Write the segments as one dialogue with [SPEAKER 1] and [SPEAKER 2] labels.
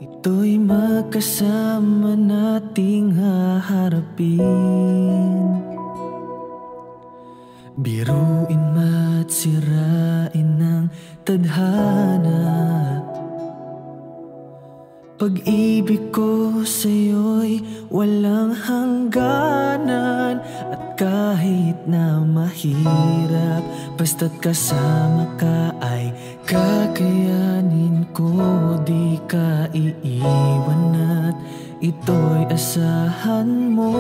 [SPEAKER 1] ito'y magkasama nating haharapin. Biruin ma't sirain ng tadhana, pag-ibig ko sa'yo'y walang hangganan. At kahit na mahirap, basta't kasama ka ay kakayanin ko. Di ka iiwan at ito'y asahan mo.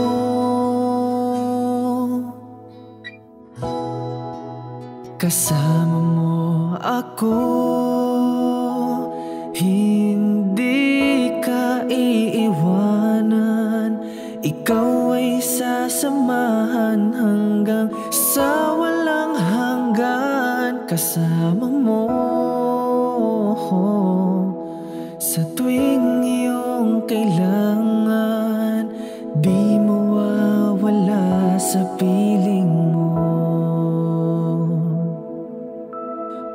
[SPEAKER 1] Kasama mo ako, hindi ka iiwanan. Ikaw ay sasamahan hanggang sa walang hanggan. Kasama mo sa tuwing iyong kailangan, di mawawala sa piling mo.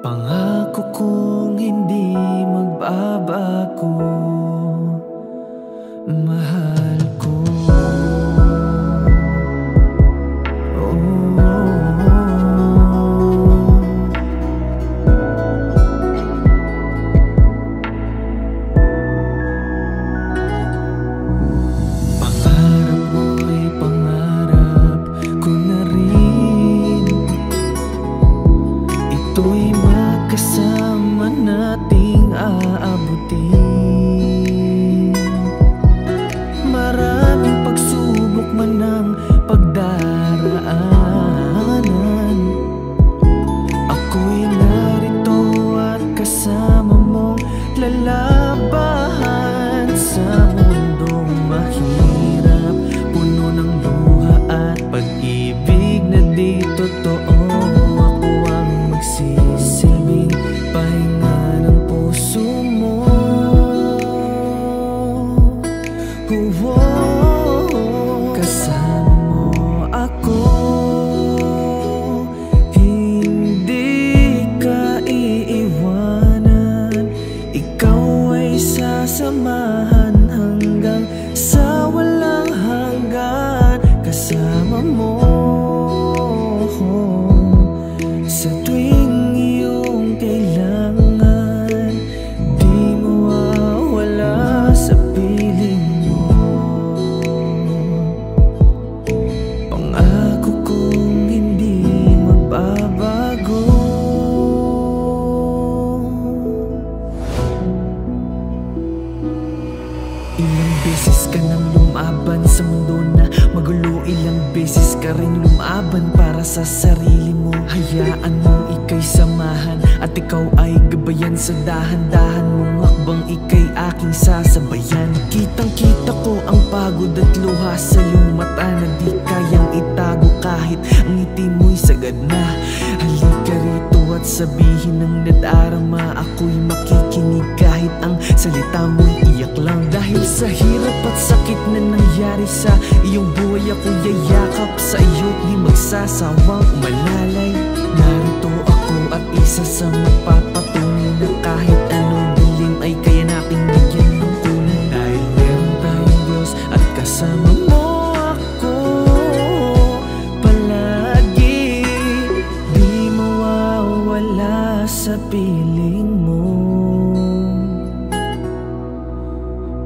[SPEAKER 1] Pangako kong hindi magbabago, mahal ko. Pangarap mo'y pangarap ko na rin, ito'y magkasama nating aabutin. Maraming pagsubok man ang pagdaraanan, ako'y narito at kasama mong lalabahan. Sa mundong mahirap, puno ng luha at pag-ibig na di totoo, ako ang magsisilbing pahinga ng puso mo. Kasama mo ako, hindi ka iiwanan. Ikaw ay sasamahan hanggang sa walang hanggan. Kasama mo sa tuwing iyong kailangan, di mawawala sa piling mo. Pangako kong hindi magbabago. Ilang beses ka nang lumaban sa mundo na magulo, ilang beses ka rin lumaban para sa sarili mo. Hayaan mong ika'y samahan at ikaw ay gabayan sa dahan-dahan mong hakbang, ika'y aking sasabayan. Kitang-kita ko ang pagod at luha sa iyong mata na di kayang itago kahit ang ngiti mo'y sagad na. Halika rito at sabihin ng nadarama, ako'y makikinig kahit ang salita mo'y iyak lang. Dahil sa hirap at sakit na nangyari sa iyong buhay, ako'y yayakap sa iyo't di magsasawang umalalay. Narito ako at isa sa magpapatunay na kahit anong dilim ay kaya nating bigyan ng kulay. Dahil meron tayong Diyos at kasama mo ako palagi, di mawawala sa piling mo.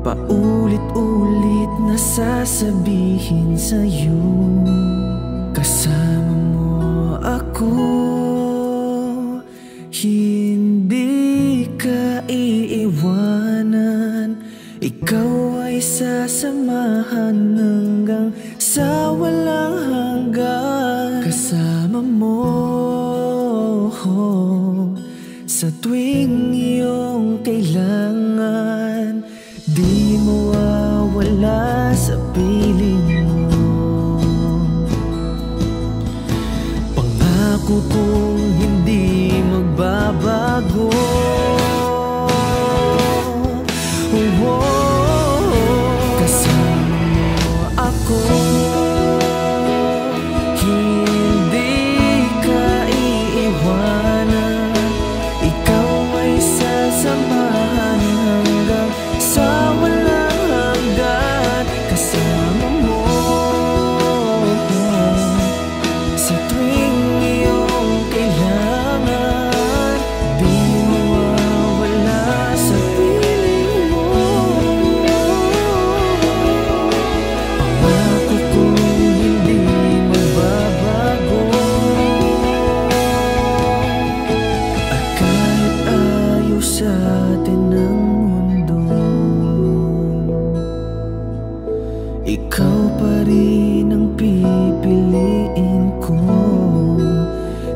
[SPEAKER 1] Paulit-ulit na sasabihin sa'yo, kasama mo ako, hindi ka iiwanan. Ikaw ay sasamahan hanggang sa walang hanggan. Kasama mo sa tuwing iyong kailangan, di mawawala sa piling mo. Pangako kong hindi magbabago. Kasama mo ako, hindi ka iiwanan. Ikaw ay sa ikaw pa rin ang pipiliin ko.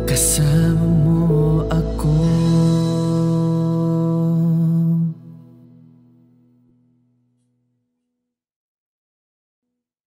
[SPEAKER 1] Kasama